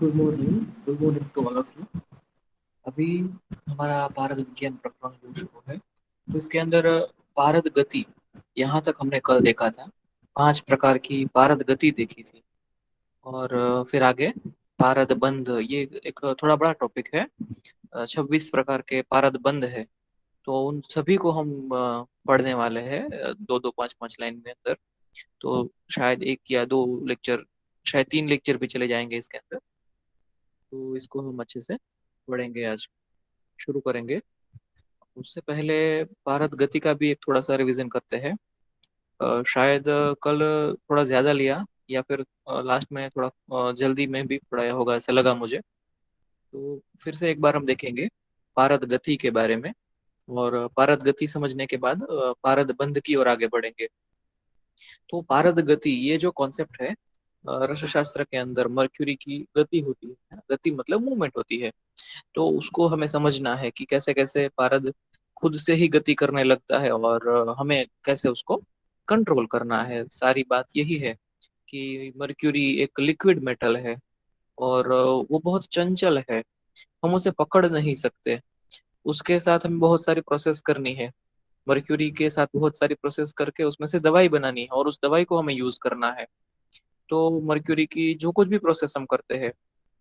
Good morning to all of you. अभी हमारा भारत विज्ञान प्रकरण जो शुरू है, तो इसके अंदर भारत गति, यहाँ तक हमने कल देखा था। 5 प्रकार की भारत गति देखी थी। और फिर आगे भारत बंध, ये एक थोड़ा बड़ा टॉपिक है। 26 प्रकार के भारत बंध है। तो उन सभी को हम पढ़ने वाले हैं, दो दो पाँच पाँच लाइन में अंदर। तो शायद एक या दो लेक्चर, शायद 3 लेक्चर भी चले जाएंगे इसके अंदर। तो इसको हम अच्छे से पढ़ेंगे, आज शुरू करेंगे। उससे पहले भारत गति का भी एक थोड़ा सा रिवीजन करते हैं। शायद कल थोड़ा ज्यादा लिया, या फिर लास्ट में थोड़ा जल्दी में भी पढ़ाया होगा, ऐसा लगा मुझे। तो फिर से एक बार हम देखेंगे भारत गति के बारे में। और भारत गति समझने के बाद भारत बंद की ओर आगे बढ़ेंगे। तो भारत गति, ये जो कॉन्सेप्ट है, रसशास्त्र शास्त्र के अंदर मर्क्यूरी की गति होती है। गति मतलब मूवमेंट होती है। तो उसको हमें समझना है कि कैसे कैसे भारत खुद से ही गति करने लगता है, और हमें कैसे उसको कंट्रोल करना है। सारी बात यही है कि मर्क्यूरी एक लिक्विड मेटल है, और वो बहुत चंचल है। हम उसे पकड़ नहीं सकते। उसके साथ हमें बहुत सारी प्रोसेस करनी है। मर्क्यूरी के साथ बहुत सारी प्रोसेस करके उसमें से दवाई बनानी है, और उस दवाई को हमें यूज करना है। तो मर्क्यूरी की जो कुछ भी प्रोसेस हम करते हैं,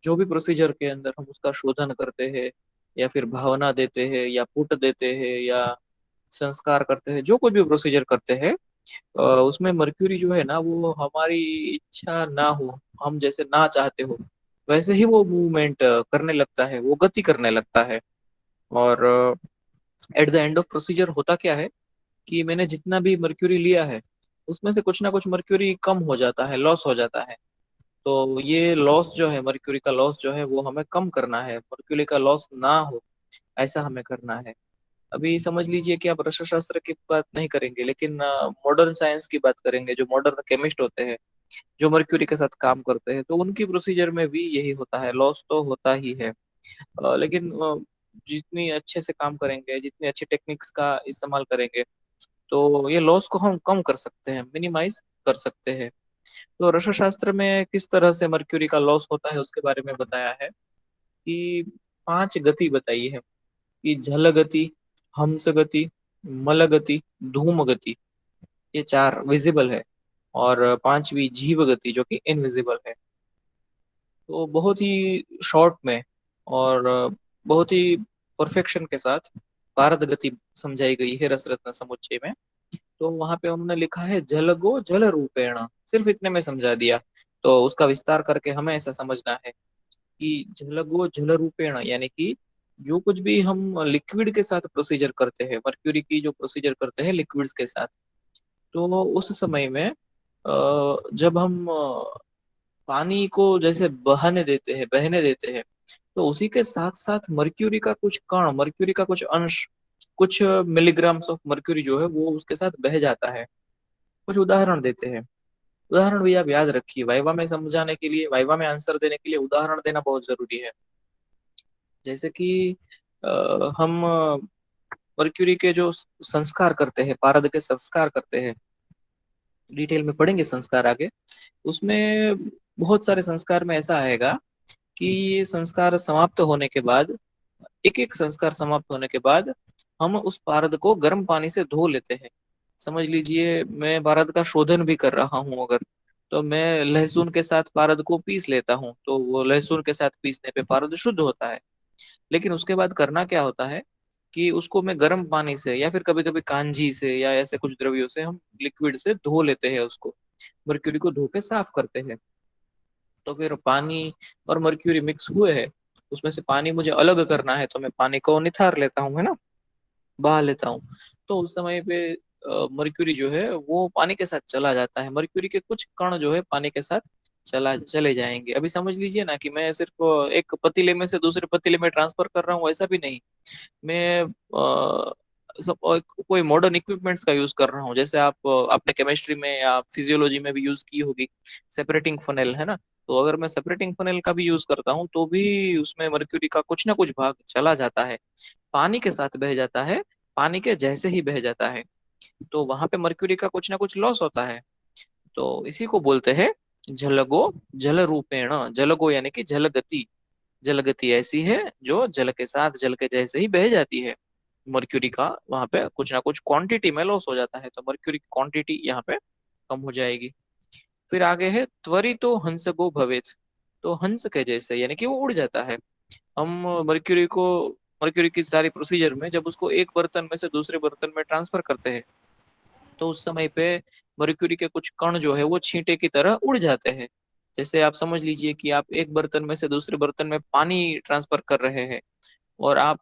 जो भी प्रोसीजर के अंदर हम उसका शोधन करते हैं, या फिर भावना देते हैं, या पुट देते हैं, या संस्कार करते हैं, जो कुछ भी प्रोसीजर करते हैं, उसमें मर्क्यूरी जो है ना, वो हमारी इच्छा ना हो, हम जैसे ना चाहते हो, वैसे ही वो मूवमेंट करने लगता है, वो गति करने लगता है। और at the end of procedure होता क्या है कि मैंने जितना भी मर्क्यूरी लिया है, उसमें से कुछ ना कुछ मर्क्यूरी कम हो जाता है, लॉस हो जाता है। तो ये लॉस जो है, मर्क्यूरी का लॉस जो है, वो हमें कम करना है। मर्क्यूरी का लॉस ना हो, ऐसा हमें करना है। अभी समझ लीजिए कि आप रसायन शास्त्र की बात नहीं करेंगे, लेकिन मॉडर्न साइंस की बात करेंगे। जो मॉडर्न केमिस्ट होते हैं, जो मर्क्यूरी के साथ काम करते हैं, तो उनकी प्रोसीजर में भी यही होता है, लॉस तो होता ही है। लेकिन जितनी अच्छे से काम करेंगे, जितनी अच्छी टेक्निक्स का इस्तेमाल करेंगे, तो ये लॉस को हम कम कर सकते हैं, मिनिमाइज कर सकते हैं। तो रसायन शास्त्र में किस तरह से मर्क्यूरी का लॉस होता है, उसके बारे में बताया है कि 5 गति बताई है कि जल गति, हंस गति, मल गति, धूम गति, ये 4 विजिबल है। और पांचवी जीव गति, जो कि इनविजिबल है। तो बहुत ही शॉर्ट में, और बहुत ही परफेक्शन के साथ भारत गति समझाई गई है रस रत्न समुच्चय में। तो वहां पे उन्होंने लिखा है जल गो जल रूपेण, सिर्फ इतने में समझा दिया। तो उसका विस्तार करके हमें ऐसा समझना है कि जल गो जल रूपेण, यानी कि जो कुछ भी हम लिक्विड के साथ प्रोसीजर करते हैं, मर्क्यूरी की जो प्रोसीजर करते हैं लिक्विड्स के साथ, तो उस समय में जब हम पानी को जैसे बहाने देते हैं, बहने देते हैं, तो उसी के साथ साथ मर्क्यूरी का कुछ कण, मर्क्यूरी का कुछ अंश, कुछ मिलीग्राम्स ऑफ मर्क्यूरी जो है, वो उसके साथ बह जाता है। कुछ उदाहरण देते हैं। उदाहरण भी आप याद रखिए, वाइवा में समझाने के लिए, वाइवा में आंसर देने के लिए उदाहरण देना बहुत जरूरी है। जैसे कि हम मर्क्यूरी के जो संस्कार करते हैं, पारद के संस्कार करते हैं, डिटेल में पढ़ेंगे संस्कार आगे। उसमें बहुत सारे संस्कार में ऐसा आएगा कि ये संस्कार समाप्त होने के बाद, एक एक संस्कार समाप्त होने के बाद, हम उस पारद को गर्म पानी से धो लेते हैं। समझ लीजिए मैं पारद का शोधन भी कर रहा हूँ अगर, तो मैं लहसुन के साथ पारद को पीस लेता हूँ, तो वो लहसुन के साथ पीसने पे पारद शुद्ध होता है। लेकिन उसके बाद करना क्या होता है कि उसको मैं गर्म पानी से, या फिर कभी कभी कांजी से, या ऐसे कुछ द्रव्यों से हम लिक्विड से धो लेते हैं उसको, मर्क्यूरी को धो के साफ करते हैं। तो फिर पानी और मर्क्यूरी मिक्स हुए हैं, उसमें से पानी मुझे अलग करना है, तो मैं पानी को निथार लेता हूँ, है ना, बहा लेता हूँ। तो उस समय पे मर्क्यूरी जो है वो पानी के साथ चला जाता है, मर्क्यूरी के कुछ कण जो है पानी के साथ चले जाएंगे। अभी समझ लीजिए ना कि मैं सिर्फ एक पतीले में से दूसरे पतीले में ट्रांसफर कर रहा हूँ, ऐसा भी नहीं। मैं कोई मॉडर्न इक्विपमेंट्स का यूज कर रहा हूँ, जैसे आप आपने केमिस्ट्री में या फिजियोलॉजी में भी यूज की होगी, सेपरेटिंग फनेल, है ना। तो अगर मैं सेपरेटिंग फनेल का भी यूज करता हूँ, तो भी उसमें मर्क्यूरी का कुछ ना कुछ भाग चला जाता है, पानी के साथ बह जाता है, पानी के जैसे ही बह जाता है। तो वहां पे मर्क्यूरी का कुछ ना कुछ लॉस होता है। तो इसी को बोलते हैं झलगो जल रूपेण, जलगो यानी कि जल गति, जल गति ऐसी है जो जल के साथ जल के जैसे ही बह जाती है। मर्क्यूरी का वहां पे कुछ ना कुछ क्वांटिटी में लॉस हो जाता है, तो मर्क्यूरी की क्वांटिटी यहाँ पे कम हो जाएगी। फिर आगे है त्वरितो हंसगो भवेत, तो हंस के जैसे यानी कि वो उड़ जाता है। हम मर्क्यूरी को, मर्क्यूरी की सारी प्रोसीजर में जब उसको एक बर्तन में से दूसरे बर्तन में ट्रांसफर करते हैं, तो उस समय पे मर्क्यूरी के कुछ कण जो है वो छींटे की तरह उड़ जाते हैं। जैसे आप समझ लीजिए कि आप एक बर्तन में से दूसरे बर्तन में पानी ट्रांसफर कर रहे हैं, और आप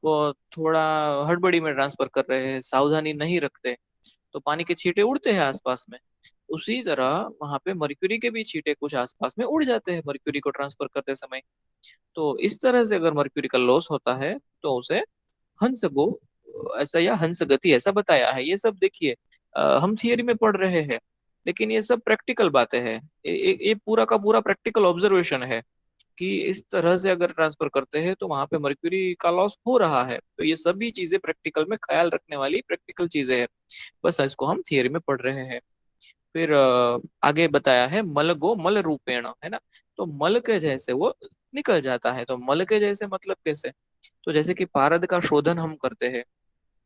थोड़ा हड़बड़ी में ट्रांसफर कर रहे हैं, सावधानी नहीं रखते, तो पानी के छींटे उड़ते हैं आसपास में। उसी तरह वहां पे मर्क्यूरी के भी छींटे कुछ आसपास में उड़ जाते हैं मर्क्यूरी को ट्रांसफर करते समय। तो इस तरह से अगर मर्क्यूरी का लॉस होता है तो उसे हंस गो ऐसा या हंस गति ऐसा बताया है। ये सब देखिए हम थियरी में पढ़ रहे हैं, लेकिन ये सब प्रैक्टिकल बातें हैं। ये पूरा का पूरा प्रैक्टिकल ऑब्जर्वेशन है कि इस तरह से अगर ट्रांसफर करते हैं तो वहां पे मर्क्यूरी का लॉस हो रहा है। तो ये सभी चीजें प्रैक्टिकल में ख्याल रखने वाली प्रैक्टिकल चीजें हैं, बस इसको हम थियरी में पढ़ रहे हैं। फिर आगे बताया है मल गो मल रूपेण, है ना। तो मल के जैसे वो निकल जाता है, तो मल के जैसे मतलब कैसे, तो जैसे कि पारद का शोधन हम करते हैं,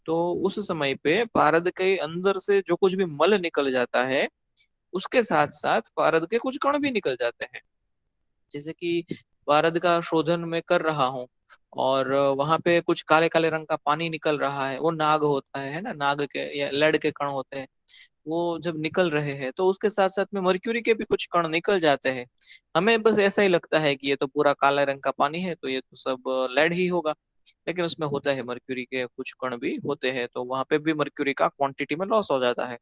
तो उस समय पे पारद के अंदर से जो कुछ भी मल निकल जाता है, उसके साथ साथ पारद के कुछ कण भी निकल जाते हैं। जैसे कि पारद का शोधन मैं कर रहा हूँ, और वहां पे कुछ काले काले रंग का पानी निकल रहा है, वो नाग होता है ना, नाग के या लेड के कण होते हैं। वो जब निकल रहे हैं तो उसके साथ साथ में मर्क्यूरी के भी कुछ कण निकल जाते हैं। हमें बस ऐसा ही लगता है कि ये तो पूरा काला रंग का पानी है, तो ये तो सब लेड ही होगा, लेकिन उसमें होता है मर्क्यूरी के कुछ कण भी होते हैं, तो वहां पे भी मर्क्यूरी का क्वांटिटी में लॉस हो जाता है।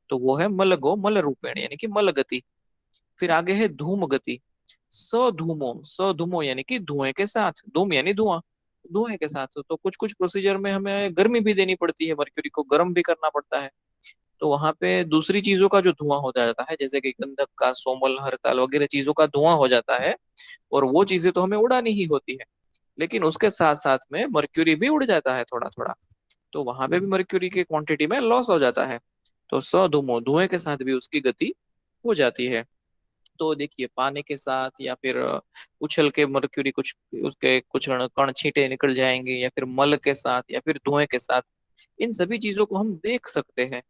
तो वो है मलगो मल रूपेण यानी कि मल गति। फिर आगे है धूम गति, सधूमो, सधूमो यानी कि धुएं के साथ, धूम यानी धुआं, धुएं के साथ। तो कुछ कुछ प्रोसीजर में हमें गर्मी भी देनी पड़ती है, मर्क्यूरी को गर्म भी करना पड़ता है। तो वहां पे दूसरी चीजों का जो धुआं हो जाता है, जैसे कि गंधक का, सोमल, हरताल वगैरह चीजों का धुआं हो जाता है, और वो चीजें तो हमें उड़ानी ही होती है, लेकिन उसके साथ साथ में मर्क्यूरी भी उड़ जाता है थोड़ा थोड़ा, तो वहां पे भी मर्क्यूरी की क्वांटिटी में लॉस हो जाता है। तो सधुमो, धुएं के साथ भी उसकी गति हो जाती है। तो देखिए पानी के साथ या फिर उछल के मर्क्यूरी कुछ उसके कुछ कण छींटे निकल जाएंगे, या फिर मल के साथ या फिर धुएं के साथ, इन सभी चीजों को हम देख सकते हैं।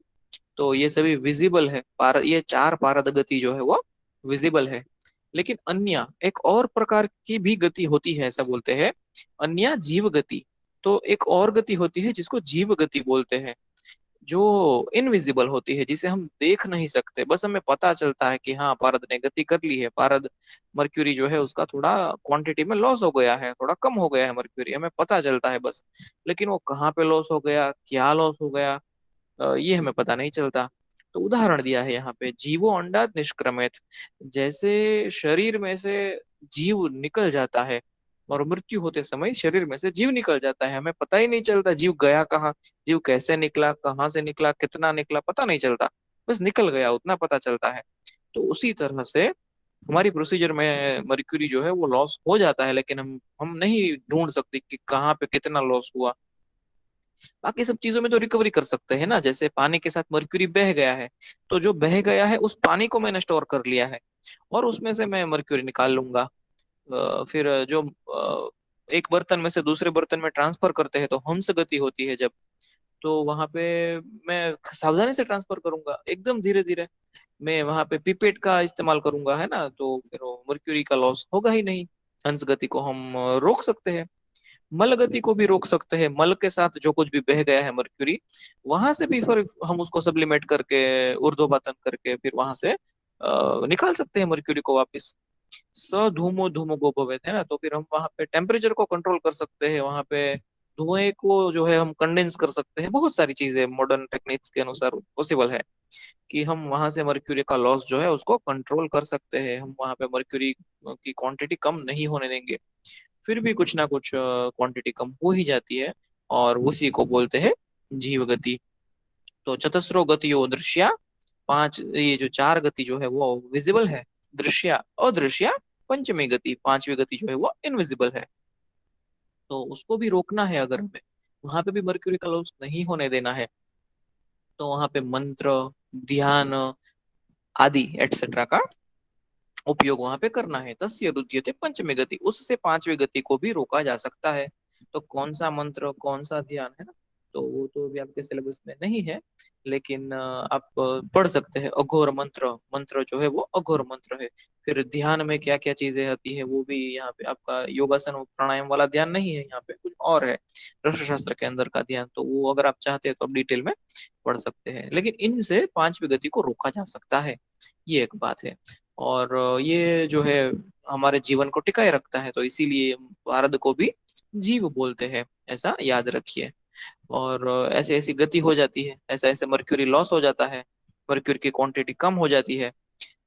तो ये सभी विजिबल है, ये चार पारद गति जो है वो विजिबल है। लेकिन अन्य एक और प्रकार की भी गति होती है, ऐसा बोलते हैं, अन्य जीव गति। तो एक और गति होती है जिसको जीव गति बोलते हैं, जो इनविजिबल होती है, जिसे हम देख नहीं सकते, बस हमें पता चलता है कि हाँ पारद ने गति कर ली है, पारद मर्क्यूरी जो है उसका थोड़ा क्वांटिटी में लॉस हो गया है, थोड़ा कम हो गया है मर्क्यूरी, हमें पता चलता है बस। लेकिन वो कहाँ पे लॉस हो गया, क्या लॉस हो गया, ये हमें पता नहीं चलता। तो उदाहरण दिया है यहाँ पे, जीवो अंडात निष्क्रमित, जैसे शरीर में से जीव निकल जाता है, और मृत्यु होते समय शरीर में से जीव निकल जाता है, हमें पता ही नहीं चलता जीव गया कहाँ, जीव कैसे निकला, कहाँ से निकला, कितना निकला, पता नहीं चलता, बस निकल गया उतना पता चलता है। तो उसी तरह से हमारी प्रोसीजर में मर्क्यूरी जो है वो लॉस हो जाता है, लेकिन हम नहीं ढूंढ सकते कि कहाँ पे कितना लॉस हुआ। बाकी सब चीजों में तो रिकवरी कर सकते हैं ना, जैसे पानी के साथ मर्क्यूरी बह गया है, तो जो बह गया है उस पानी को मैंने स्टोर कर लिया है, और उसमें से मैं मर्क्यूरी निकाल लूंगा। फिर जो एक बर्तन में से दूसरे बर्तन में ट्रांसफर करते हैं तो हंस गति होती है जब, तो वहां पे मैं सावधानी से ट्रांसफर करूंगा, एकदम धीरे धीरे। मैं वहां पे पिपेट का इस्तेमाल करूंगा, है ना, तो फिर वो मर्क्यूरी का लॉस होगा ही नहीं। हंस गति को हम रोक सकते हैं। मल गति को भी रोक सकते हैं, मल के साथ जो कुछ भी बह गया है मर्क्यूरी, वहां से भी फिर हम उसको सब्लिमेट करके, ऊर्ध्वपातन करके, फिर वहां से निकाल सकते हैं मर्क्यूरी को वापस। स धूमो धूमो गोपवेत, है ना, तो फिर हम वहां पे टेम्परेचर को कंट्रोल कर सकते हैं, वहां पे धुएं को जो है हम कंडेंस कर सकते हैं, बहुत सारी चीजें मॉडर्न टेक्निक्स के अनुसार पॉसिबल है कि हम वहां से मर्क्यूरी का लॉस जो है उसको कंट्रोल कर सकते हैं, हम वहां पे मर्क्यूरी की क्वांटिटी कम नहीं होने देंगे। फिर भी कुछ ना कुछ क्वांटिटी कम हो ही जाती है, और उसी को बोलते हैं जीव गति। तो चतस्रो गतियो दृश्या, पांच, ये जो चार गति जो है वो विजिबल है, दृश्या, अदृश्या, पंचमी गति, पांचवी गति जो है वो इनविजिबल है। तो उसको भी रोकना है अगर हमें, वहां पे भी मर्क्यूरी का लॉस नहीं होने देना है, तो वहां पे मंत्र, ध्यान आदि एटसेट्रा का उपयोग वहां पे करना है। तस्य रुध्यते पंचमी गति, उससे पांचवी गति को भी रोका जा सकता है। तो कौन सा मंत्र, कौन सा ध्यान है ना, तो वो तो अभी आपके सिलेबस में नहीं है, लेकिन आप पढ़ सकते हैं। अघोर मंत्र, मंत्र जो है वो अघोर मंत्र है। फिर ध्यान में क्या क्या चीजें आती है वो भी यहाँ पे आपका योगासन और प्राणायाम वाला ध्यान नहीं है, यहाँ पे कुछ और है रस शास्त्र के अंदर का ध्यान। तो वो अगर आप चाहते हैं तो आप डिटेल में पढ़ सकते हैं, लेकिन इनसे पांचवी गति को रोका जा सकता है, ये एक बात है। और ये जो है हमारे जीवन को टिकाए रखता है, तो इसीलिए भारत को भी जीव बोलते हैं, ऐसा याद रखिए। और ऐसे ऐसी गति हो जाती है, ऐसा ऐसे मर्क्यूरी लॉस हो जाता है, मर्क्यूरी की क्वांटिटी कम हो जाती है।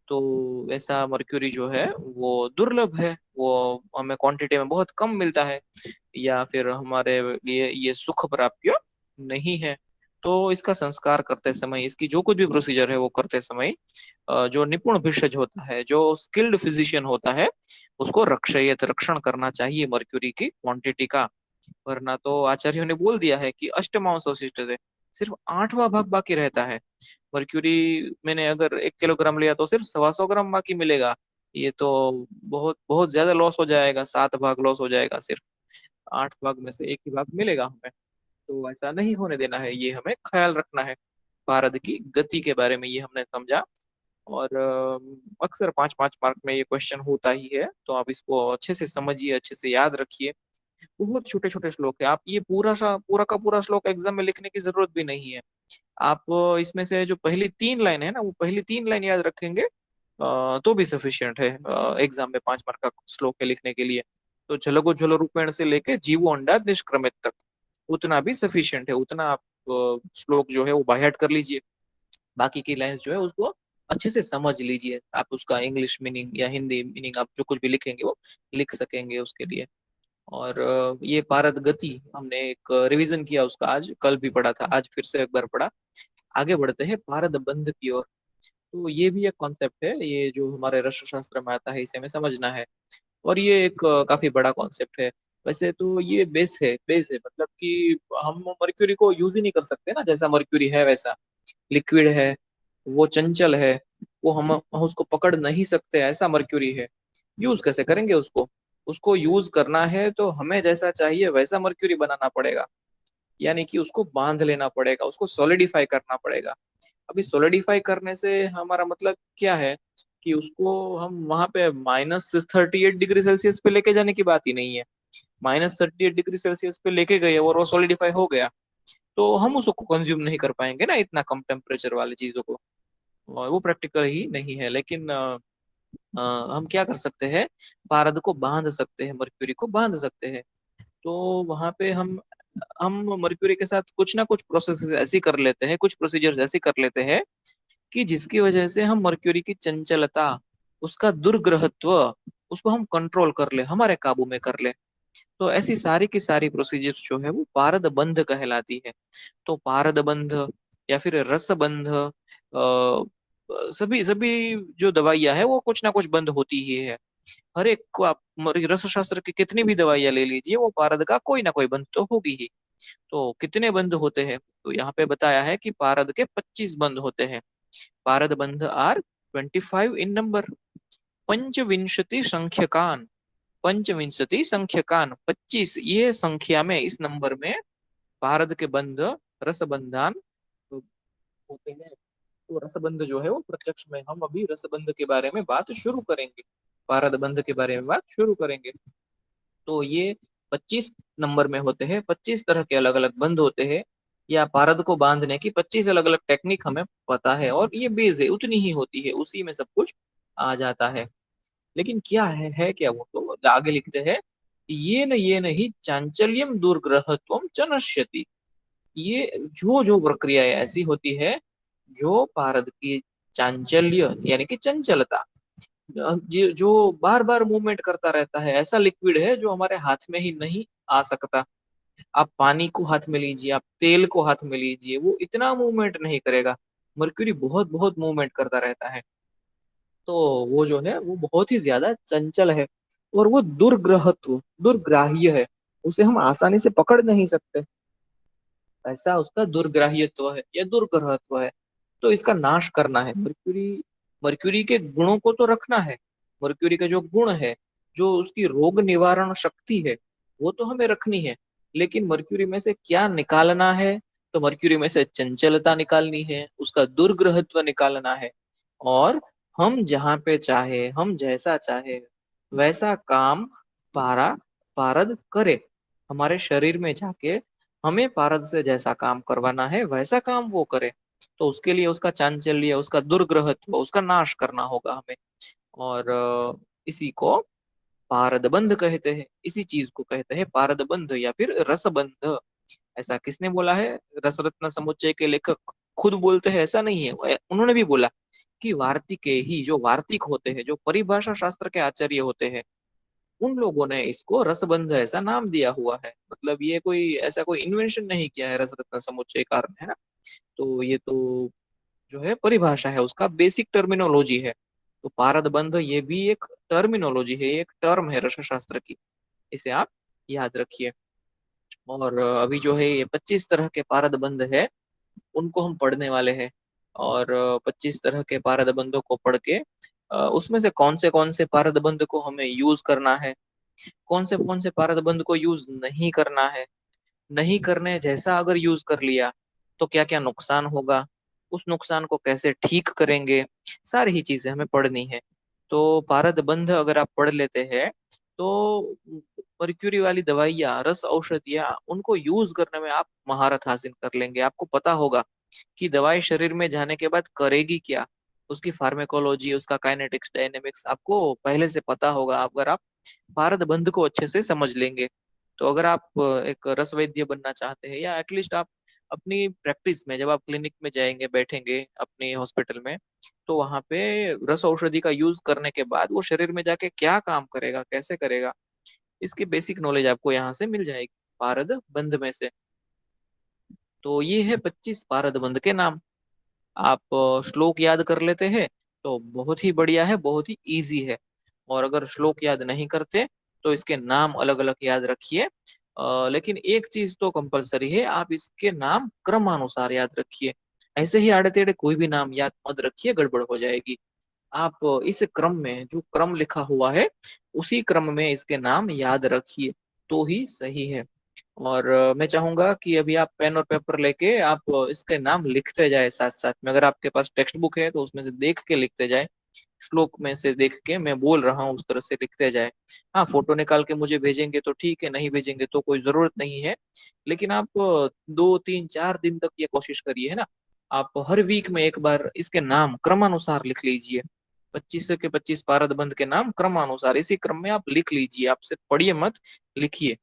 तो ऐसा मर्क्यूरी जो है वो दुर्लभ है, वो हमें क्वांटिटी में बहुत कम मिलता है, या फिर हमारे लिए ये सुख प्राप्य नहीं है। तो इसका संस्कार करते समय, इसकी जो कुछ भी प्रोसीजर है वो करते समय जो निपुण भिषज होता है, जो स्किल्ड फिजिशियन होता है, उसको रक्षयत, रक्षण करना चाहिए मर्क्यूरी की क्वांटिटी का। वरना तो आचार्यों ने बोल दिया है कि अष्टमांश अवशिष्ट है, सिर्फ आठवां भाग बाकी रहता है। मर्क्यूरी मैंने अगर 1 किलोग्राम लिया तो सिर्फ 125 ग्राम बाकी मिलेगा। ये तो बहुत बहुत ज्यादा लॉस हो जाएगा, 7 भाग लॉस हो जाएगा, सिर्फ 8 भाग में से एक ही भाग मिलेगा हमें। तो ऐसा नहीं होने देना है, ये हमें ख्याल रखना है। भारत की गति के बारे में ये हमने समझा। और अक्सर 5-5 मार्क में ये क्वेश्चन होता ही है, तो आप इसको अच्छे से समझिए, अच्छे से याद रखिए। बहुत छोटे छोटे श्लोक है, आप ये पूरा का पूरा श्लोक एग्जाम में लिखने की जरूरत भी नहीं है। आप इसमें से जो पहली 3 लाइन है ना, वो पहली 3 लाइन याद रखेंगे तो भी सफिशियंट है एग्जाम में 5 मार्क का श्लोक है लिखने के लिए। तो झलको झलो रूपेण से लेके जीवो अंडा निष्क्रमित तक उतना भी सफिशियंट है, उतना आप श्लोक जो है वो बायहार्ट कर लीजिए। बाकी की लाइंस जो है उसको अच्छे से समझ लीजिए, आप उसका इंग्लिश मीनिंग या हिंदी मीनिंग आप जो कुछ भी लिखेंगे वो लिख सकेंगे उसके लिए। और ये भारत गति हमने एक रिवीजन किया उसका, आज कल भी पढ़ा था, आज फिर से एक बार पढ़ा। आगे बढ़ते हैं भारत बंध की ओर। तो ये भी एक कॉन्सेप्ट है, ये जो हमारे रश्य शास्त्र में आता है, इसे हमें समझना है। और ये एक काफी बड़ा कॉन्सेप्ट है। वैसे तो ये बेस है मतलब कि हम मर्क्यूरी को यूज ही नहीं कर सकते ना, जैसा मर्क्यूरी है वैसा लिक्विड है, वो चंचल है, वो हम उसको पकड़ नहीं सकते, ऐसा मर्क्यूरी है। यूज कैसे करेंगे उसको? उसको यूज करना है तो हमें जैसा चाहिए वैसा मर्क्यूरी बनाना पड़ेगा, यानी कि उसको बांध लेना पड़ेगा, उसको सॉलिडिफाई करना पड़ेगा। अभी सॉलिडिफाई करने से हमारा मतलब क्या है कि उसको हम वहां पे -38 डिग्री सेल्सियस पे लेके जाने की बात ही नहीं है। -38 डिग्री सेल्सियस पे लेके गए और वो सॉलिडिफाई हो गया, तो हम उसको कंज्यूम नहीं कर पाएंगे ना इतना कम टेम्परेचर वाली चीजों को। और वो प्रैक्टिकल ही नहीं है। लेकिन हम क्या कर सकते हैं, पारद को बांध सकते हैं, मर्क्यूरी को बांध सकते हैं। तो वहां पे हम मर्क्यूरी के साथ कुछ ना कुछ प्रोसेस ऐसी कर लेते हैं, कुछ प्रोसीजर ऐसी कर लेते हैं कि जिसकी वजह से हम मर्क्यूरी की चंचलता, उसका दुर्ग्रहत्व, उसको हम कंट्रोल कर ले, हमारे काबू में कर ले। तो ऐसी सारी की सारी प्रोसीजर जो है वो पारद बंध कहलाती है। तो पारद बंध या फिर रस बंध, सभी सभी जो दवाइयां है वो कुछ ना कुछ बंद होती ही है। हर एक को आप रस शास्त्र की कितनी भी दवाइयां ले लीजिए, वो पारद का कोई ना कोई बंध तो होगी ही। तो कितने बंध होते हैं, तो यहाँ पे बताया है कि पारद के 25 बंध होते हैं। पारद बंध आर 25 इन नंबर। पंचविंशति संख्यकान, पंचविंशति संख्यकान, 25 ये संख्या में, इस नंबर में पारद के बंध, रसबंधान होते हैं। तो रसबंध जो है वो प्रत्यक्ष में, हम अभी रसबंध के बारे में बात शुरू करेंगे, पारद बंध के बारे में बात शुरू करेंगे। तो ये 25 नंबर में होते हैं, 25 तरह के अलग अलग बंध होते हैं, या पारद को बांधने की 25 अलग अलग टेक्निक हमें पता है, और ये बेस है, उतनी ही होती है, उसी में सब कुछ आ जाता है। लेकिन क्या है क्या वो, तो आगे लिखते हैं, ये न ही चांचल्यम दुर्ग्रहत्वम च नश्यति। ये जो जो प्रक्रियाएं ऐसी होती है जो पारद की चांचल्य यानी कि चंचलता, जो बार बार मूवमेंट करता रहता है, ऐसा लिक्विड है जो हमारे हाथ में ही नहीं आ सकता। आप पानी को हाथ में लीजिए, आप तेल को हाथ में लीजिए, वो इतना मूवमेंट नहीं करेगा। मर्क्यूरी बहुत बहुत मूवमेंट करता रहता है। तो वो जो है वो बहुत ही ज्यादा चंचल है, और वो दुर्ग्रहत्व, दुर्ग्राह्य है, उसे हम आसानी से पकड़ नहीं सकते, ऐसा उसका दुर्ग्राह्यत्व है या दुर्ग्रहत्व है। तो इसका नाश करना है, मर्क्यूरी, मर्क्यूरी के गुणों को तो रखना है, मर्क्यूरी के जो गुण है, जो उसकी रोग निवारण शक्ति है, वो तो हमें रखनी है। लेकिन मर्क्यूरी में से क्या निकालना है? तो मर्क्यूरी में से चंचलता निकालनी है, उसका दुर्ग्रहत्व निकालना है। और हम जहाँ पे चाहे, हम जैसा चाहे वैसा काम पारा पारद करे। हमारे शरीर में जाके हमें पारद से जैसा काम करवाना है वैसा काम वो करे। तो उसके लिए उसका चांचल्य, उसका दुर्ग्रहत्व, उसका नाश करना होगा हमें। और इसी को पारदबंध कहते हैं, इसी चीज को कहते हैं पारदबंध या फिर रसबंध। ऐसा किसने बोला है? रसरत्न समुच्चय के लेखक खुद बोलते हैं, ऐसा नहीं है। उन्होंने भी बोला कि वार्तिके ही, जो वार्तिक होते हैं, जो परिभाषा शास्त्र के आचार्य होते हैं, उन लोगों ने इसको रसबंध ऐसा नाम दिया हुआ है। मतलब ये कोई ऐसा कोई इन्वेंशन नहीं किया है रसरत्न समुच्चयकार ने, है ना। तो ये तो जो है परिभाषा है, उसका बेसिक टर्मिनोलॉजी है। तो पारद बंध ये भी एक टर्मिनोलॉजी है, एक टर्म है रसशास्त्र की। इसे आप याद रखिए। और अभी जो है ये 25 तरह के पारद बंध है, उनको हम पढ़ने वाले हैं। और 25 तरह के पारद बंधों को पढ़ के उसमें से कौन से पारद बंध को हमें यूज करना है, कौन से पारद बंध को यूज नहीं करना है, नहीं करने जैसा अगर यूज कर लिया तो क्या क्या नुकसान होगा, उस नुकसान को कैसे ठीक करेंगे, सारी ही चीजें हमें पढ़नी है। तो पारद बंध अगर आप पढ़ लेते हैं तो मर्क्यूरी वाली दवाइयाँ, रस औषधियाँ, उनको यूज करने में आप महारत हासिल कर लेंगे। आपको पता होगा कि दवाई शरीर में जाने के बाद करेगी क्या, उसकी फार्मेकोलॉजी, उसका काइनेटिक्स, डायनेमिक्स आपको पहले से पता होगा अगर आप भारत बंद को अच्छे से समझ लेंगे। तो अगर आप एक रस वैद्य बनना चाहते हैं, या एटलीस्ट आप अपनी प्रैक्टिस में जब आप क्लिनिक में जाएंगे, बैठेंगे अपने हॉस्पिटल में, तो वहां पे रस औषधि का यूज करने के बाद वो शरीर में जाके क्या काम करेगा, कैसे करेगा, इसकी बेसिक नॉलेज आपको यहाँ से मिल जाएगी पारद बंद में से। तो ये है 25 पारद बंद के नाम। आप श्लोक याद कर लेते हैं तो बहुत ही बढ़िया है, बहुत ही इजी है। और अगर श्लोक याद नहीं करते तो इसके नाम अलग अलग याद रखिए। लेकिन एक चीज तो कंपलसरी है, आप इसके नाम क्रमानुसार याद रखिए। ऐसे ही आड़े टेढ़े कोई भी नाम याद मत रखिए, गड़बड़ हो जाएगी। आप इस क्रम में, जो क्रम लिखा हुआ है उसी क्रम में इसके नाम याद रखिए, तो ही सही है। और मैं चाहूंगा कि अभी आप पेन और पेपर लेके आप इसके नाम लिखते जाए साथ साथ में। अगर आपके पास टेक्स्ट बुक है तो उसमें से देख के लिखते जाए, श्लोक में से देख के मैं बोल रहा हूँ उस तरह से लिखते जाए। हाँ, फोटो निकाल के मुझे भेजेंगे तो ठीक है, नहीं भेजेंगे तो कोई जरूरत नहीं है। लेकिन आप 2 3 4 दिन तक ये कोशिश करिए, है ना। आप हर वीक में एक बार इसके नाम क्रमानुसार लिख लीजिए। 25 के 25 पारद बंद के नाम क्रमानुसार इसी क्रम में आप लिख लीजिए, आप सिर्फ पढ़िए मत, लिखिए।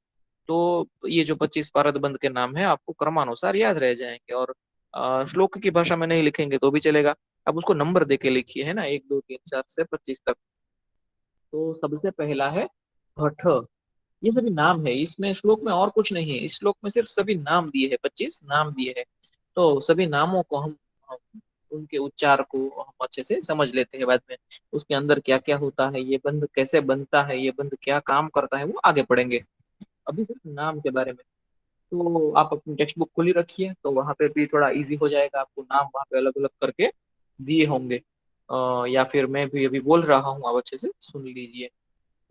तो ये जो 25 पारद बंद के नाम है आपको क्रमानुसार याद रह जाएंगे। और श्लोक की भाषा में नहीं लिखेंगे तो भी चलेगा, आप उसको नंबर दे के लिखिए, है ना, 1 2 3 4 से 25 तक। तो सबसे पहला है हठ। ये सभी नाम है, इसमें श्लोक में और कुछ नहीं है, इस श्लोक में सिर्फ सभी नाम दिए हैं, 25 नाम दिए हैं। तो सभी नामों को हम उनके उच्चार को हम अच्छे से समझ लेते हैं बाद में। उसके अंदर क्या क्या होता है, ये बंध कैसे बनता है, ये बंध क्या काम करता है, वो आगे पढ़ेंगे। अभी सिर्फ नाम के बारे में। तो आप अपनी टेक्स्ट बुक खुली रखिए, तो वहां पे भी थोड़ा इजी हो जाएगा, आपको नाम वहां पे अलग अलग करके दिए होंगे। या फिर मैं भी अभी बोल रहा हूँ, आप अच्छे से सुन लीजिए।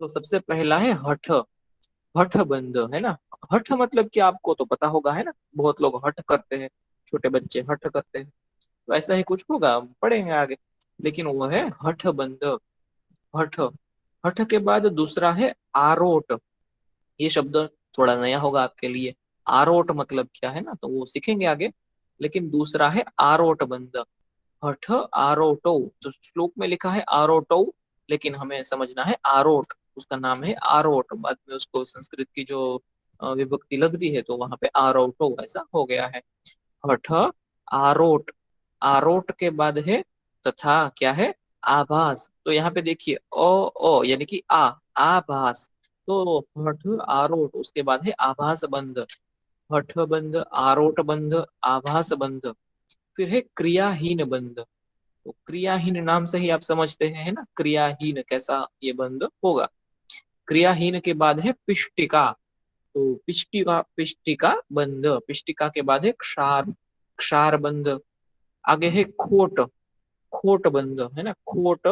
तो सबसे पहला है हठ। हठ बंध, है ना। हठ मतलब कि आपको तो पता होगा, है ना, बहुत लोग हठ करते हैं, छोटे बच्चे हठ करते हैं। तो ऐसा ही कुछ होगा, हम पढ़ेंगे आगे। लेकिन वो है हठ बंध। हठ। हठ के बाद दूसरा है आरोट। ये शब्द थोड़ा नया होगा आपके लिए। आरोट मतलब क्या है ना, तो वो सीखेंगे आगे। लेकिन दूसरा है आरोट बंध। हठ आरोटो। तो श्लोक में लिखा है आरोटो, लेकिन हमें समझना है आरोट, उसका नाम है आरोट। बाद में उसको संस्कृत की जो विभक्ति लगती है तो वहां पे आरोटो ऐसा हो गया है। हठ आरोट। आरोट के बाद है तथा, क्या है, आभास। तो यहाँ पे देखिए ओ यानी कि आभास। तो हठ आरोट, उसके बाद है आभास बंध। हठ बंध, आरोट बंध, आभास बंध। फिर है क्रियाहीन बंध। तो क्रियाहीन नाम से ही आप समझते हैं, है ना, क्रियाहीन कैसा ये बंध होगा। क्रियाहीन के बाद है पिष्टिका। तो पिष्टिका, पिष्टिका बंध। पिष्टिका के बाद है क्षार, क्षार बंध। आगे है खोट, खोट बंध, है ना, खोट।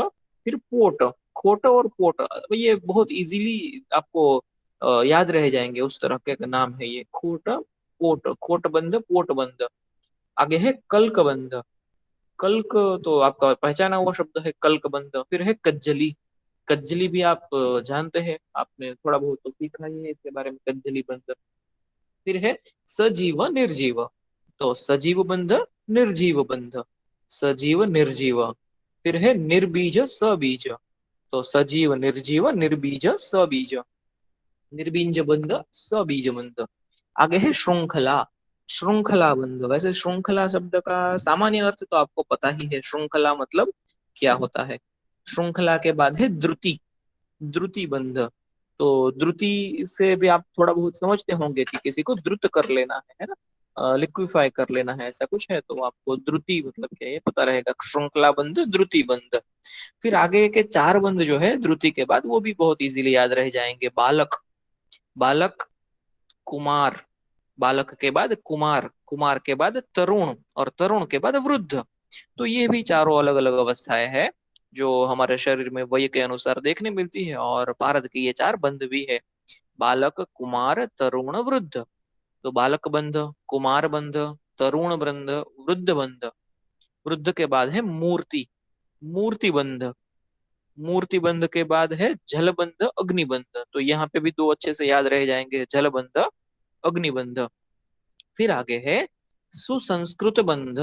फिर पोट, खोट और पोट, ये बहुत इजीली आपको याद रह जाएंगे, उस तरह के नाम है ये। खोट पोट, खोट बंध पोट बंध। आगे है कल्क बंध। कल्क तो आपका पहचाना हुआ शब्द है, कल्क बंध। फिर है कज्जली। कज्जली भी आप जानते हैं, आपने थोड़ा बहुत तो सीखा ही है इसके बारे में, कज्जली बंध। फिर है सजीव निर्जीव। तो सजीव बंध, निर्जीव बंध, सजीव निर्जीव। फिर है निर्बीज सबीज। तो सजीव निर्जीव निर्बीज सबीज, निर्बीज बंध सबीज बंध। आगे है श्रृंखला। श्रृंखला बंध। वैसे श्रृंखला शब्द का सामान्य अर्थ तो आपको पता ही है, श्रृंखला मतलब क्या होता है। श्रृंखला के बाद है द्रुति। द्रुति बंध। तो द्रुति से भी आप थोड़ा बहुत समझते होंगे कि किसी को द्रुत कर लेना है ना, लिक्विफाई कर लेना है, ऐसा कुछ है तो आपको द्रुति मतलब क्या है ये पता रहेगा। श्रृंखला बंध, द्रुति बंध। फिर आगे के चार बंध जो है द्रुति के बाद, वो भी बहुत इजीली याद रह जाएंगे। बालक, बालक, कुमार, बालक के बाद कुमार, कुमार के बाद तरुण, और तरुण के बाद वृद्ध। तो ये भी चारों अलग अलग अवस्थाएं हैं जो हमारे शरीर में वय के अनुसार देखने मिलती है, और भारत के ये चार बंध भी है। बालक, कुमार, तरुण, वृद्ध। तो बालक बंध, कुमार बंध, तरुण बंध, वृद्ध बंध। वृद्ध के बाद है मूर्ति, मूर्ति बंध। मूर्ति बंध के बाद है जलबंध, अग्निबंध। तो यहाँ पे भी दो अच्छे से याद रह जाएंगे, जलबंध, अग्निबंध। फिर आगे है सुसंस्कृत बंध।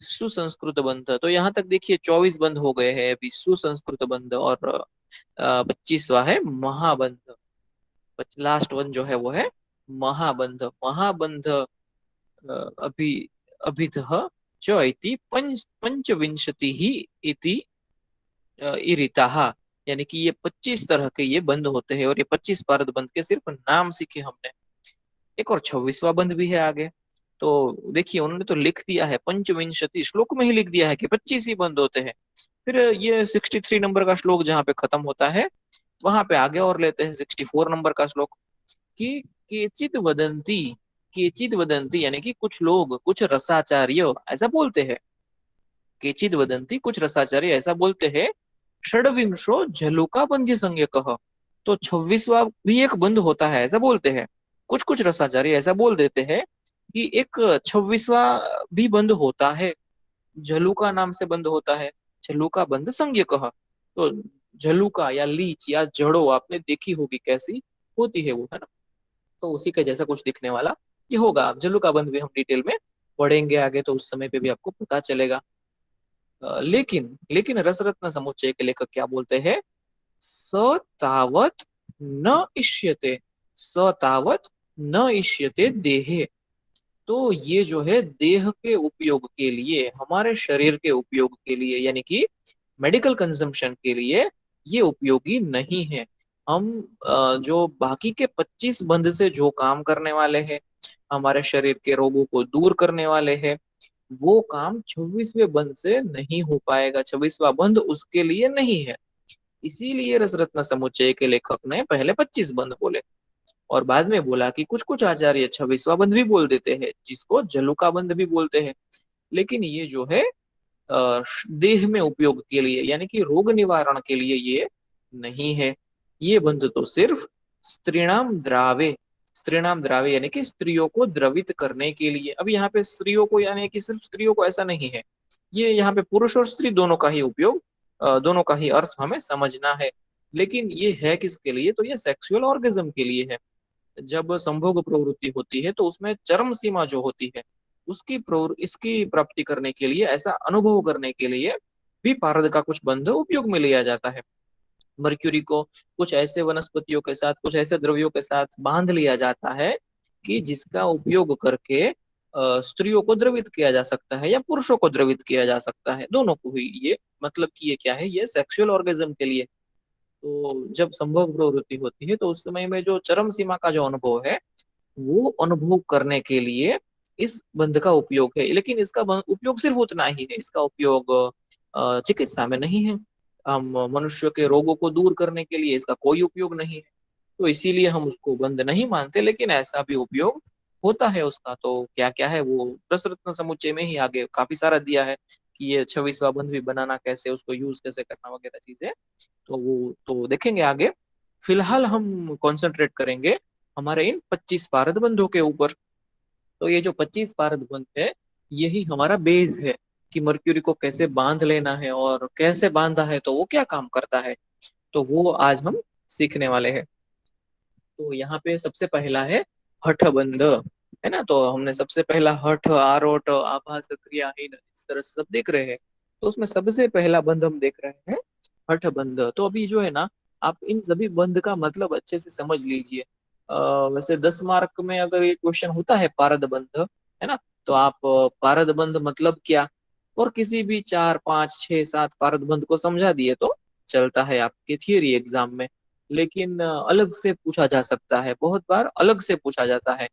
सुसंस्कृत बंध, तो यहाँ तक देखिए 24 बंध हो गए हैं अभी सुसंस्कृत बंध। और 25वां है महाबंध। लास्ट वन जो है वो है महाबंध। महाबंध अभी अभितः च इति पंचविंशति ही इति इरिताः। यानी कि ये 25 तरह के ये बंद होते हैं, और ये 25 भारत बंद के सिर्फ नाम सीखे हमने। एक और 26वां बंद भी है आगे। तो देखिए उन्होंने तो लिख दिया है, पंचविंशति श्लोक में ही लिख दिया है कि 25 ही बंद होते हैं। फिर ये 63 नंबर का श्लोक जहाँ पे खत्म होता है, वहां पे आगे और लेते हैं 64 नंबर का श्लोक, कि केचित वदंती, केचित वदंती यानी कि कुछ लोग, कुछ रसाचार्य ऐसा बोलते हैं। केचित वदंती, कुछ रसाचार्य ऐसा बोलते हैं, षड्विंशो झलुका बंध्य संज्ञक। तो 26वां भी एक बंद होता है ऐसा बोलते हैं। कुछ कुछ रसाचार्य ऐसा बोल देते हैं कि एक 26वां भी बंद होता है, झलुका नाम से बंद होता है, झलुका बंद संज्ञक। तो झलुका या लीच या जड़ो आपने देखी होगी कैसी होती है वो, है ना। तो उसी के जैसा कुछ दिखने वाला ये होगा। आप झलुका बंद भी हम डिटेल में पढ़ेंगे आगे, तो उस समय पे भी आपको पता चलेगा। लेकिन लेकिन रसरत्न समुच्चय के लेखक क्या बोलते हैं, स तावत न इष्यते, स तावत न इष्यते देहे। तो ये जो है देह के उपयोग के लिए, हमारे शरीर के उपयोग के लिए, यानी कि मेडिकल कंजम्पशन के लिए ये उपयोगी नहीं है। हम जो बाकी के 25 बंध से जो काम करने वाले हैं, हमारे शरीर के रोगों को दूर करने वाले हैं, वो काम 26वें बंध से नहीं हो पाएगा। 26वां बंध उसके लिए नहीं है। इसीलिए रसरत्न समुच्चय के लेखक ने पहले 25 बंध बोले, और बाद में बोला कि कुछ कुछ आचार्य 26वां बंध भी बोल देते हैं, जिसको जलुका बंध भी बोलते हैं। लेकिन ये जो है देह में उपयोग के लिए, यानी कि रोग निवारण के लिए ये नहीं है। ये बंध तो सिर्फ स्त्रीणाम द्रावे, स्त्रीणाम द्रावे यानी कि स्त्रियों को द्रवित करने के लिए। अब यहाँ पे स्त्रियों को यानी कि सिर्फ स्त्रियों को ऐसा नहीं है, ये यहाँ पे पुरुष और स्त्री दोनों का ही उपयोग, दोनों का ही अर्थ हमें समझना है। लेकिन ये है किसके लिए, तो ये सेक्सुअल ऑर्गेजम के लिए है। जब संभोग प्रवृत्ति होती है तो उसमें चरम सीमा जो होती है, इसकी प्राप्ति करने के लिए, ऐसा अनुभव करने के लिए भी पारद का कुछ बंध उपयोग में लिया जाता है। मर्क्यूरी को कुछ ऐसे वनस्पतियों के साथ, कुछ ऐसे द्रव्यों के साथ बांध लिया जाता है कि जिसका उपयोग करके स्त्रियों को द्रवित किया जा सकता है या पुरुषों को द्रवित किया जा सकता है, दोनों को ही। ये मतलब कि ये क्या है, ये सेक्सुअल ऑर्गेजम के लिए। तो जब संभोग प्रवृत्ति होती है तो उस समय में जो चरम सीमा का जो अनुभव है, वो अनुभव करने के लिए इस बंध का उपयोग है। लेकिन इसका उपयोग सिर्फ उतना ही है, इसका उपयोग चिकित्सा में नहीं है। हम मनुष्य के रोगों को दूर करने के लिए इसका कोई उपयोग नहीं है, तो इसीलिए हम उसको बंद नहीं मानते। लेकिन ऐसा भी उपयोग होता है उसका। तो क्या क्या है वो रसरत्न समुच्चय में ही आगे काफी सारा दिया है कि ये 26वां बंध भी बनाना कैसे, उसको यूज कैसे करना वगैरह चीजें, तो वो तो देखेंगे आगे। फिलहाल हम कंसंट्रेट करेंगे हमारे इन 25 पारद बंधों के ऊपर। तो ये जो 25 पारद बंध है, यही हमारा बेस है कि मर्क्यूरी को कैसे बांध लेना है, और कैसे बांधा है तो वो क्या काम करता है, तो वो आज हम सीखने वाले हैं। तो यहाँ पे सबसे पहला है हठबंध, है ना। तो हमने सबसे पहला हठ, आरोट, आभास, क्रियाहीन, इस तरह से सब देख रहे हैं। तो उसमें सबसे पहला बंध हम देख रहे हैं हठबंध। तो अभी जो है ना, आप इन सभी बंध का मतलब अच्छे से समझ लीजिए। वैसे 10 मार्क में अगर ये क्वेश्चन होता है पारद बंध, है ना, तो आप पारद बंध मतलब क्या, और किसी भी 4, 5, 6, 7 पारद बंध को समझा दिए तो चलता है आपके थियरी एग्जाम में। लेकिन अलग से पूछा जा सकता है, बहुत बार अलग से पूछा जाता है